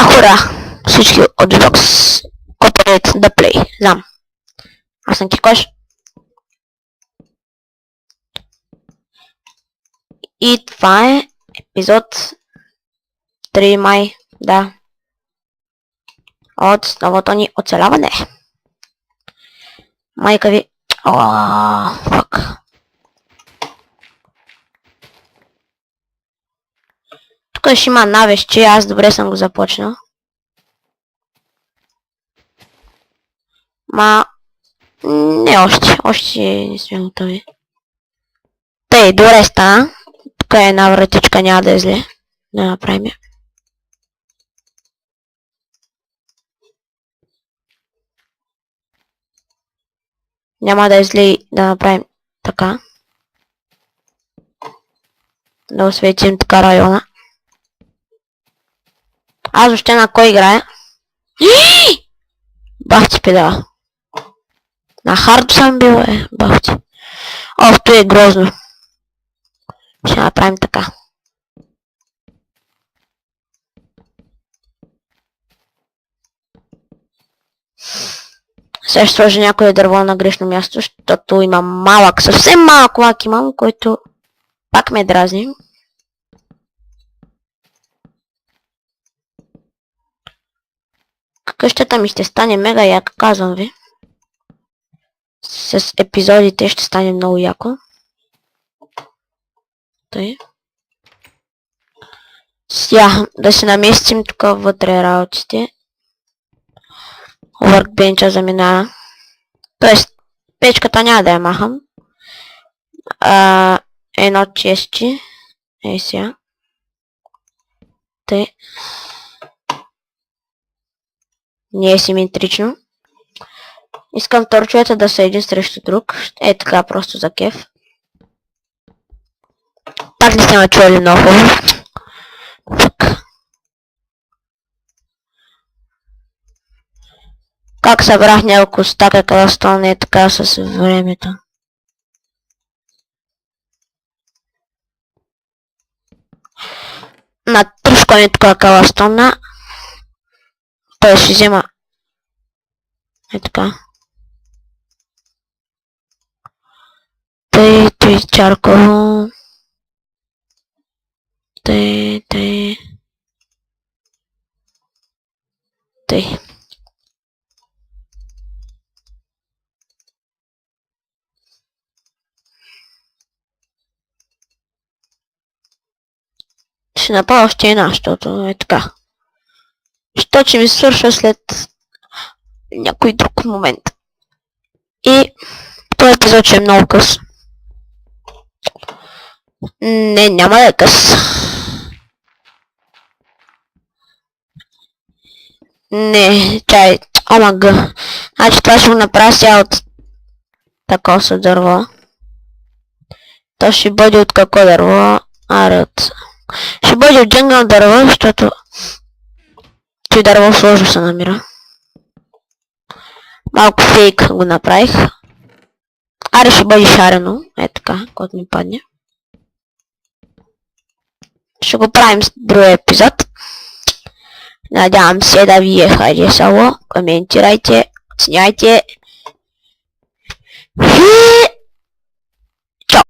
Хура! Всички от Xbox купуват да плей. Знам. Аз съм Кикош. И това е епизод 3 май, да. От новото ни оцеляване. Майка ви... Фак. Тук ще има навещи, аз добре съм го започнал. Ма... Не още не сме готови. Тъй, добре стана. Тук е една вратичка, няма да е зле. Да направим я. Няма да е зле да направим така. Да осветим така района. Аз въобще на кой играя? Бах ти педала. На хард съм бил, бах ти. То е грозно. Ще направим така. Сега ще сложа някое дърво на грешно място, защото има малък, съвсем малък лак имам, който пак ме дразни. Къщата ми ще стане мега яка, казвам ви. С епизодите ще стане много яко. Тъй. Сега да се наместим тук вътре работите. Workbench заминава. Тоест, печката няма да я махам. Едно чести. Сега. Тъй. Не е симетрично. Искам торчовете да са един срещу друг. Така, просто за кеф. Пак не сте ме чули много хубаво. Как събрах няколко стака каластон е така с времето. Натръскам е така каластона. Той ще взема. Така. Тъй чарково. Тъй. Ще направя още една, защото е така. Що че ми свършва след някой друг момент. И този епизод ще е много къс. Не, няма да е къс. Не, чай, омаг. Значи това ще го направя сега от такова са дърво. То ще бъде от какво дърво? Ще бъде от джангъл дърво, защото той дърво сложно се намира. Малко фейк го направих. Ще бъде шарено. Така, когато ми падне. Ще го правим с друг епизод. Надявам се да ви е харесало. Коментирайте, оценяйте.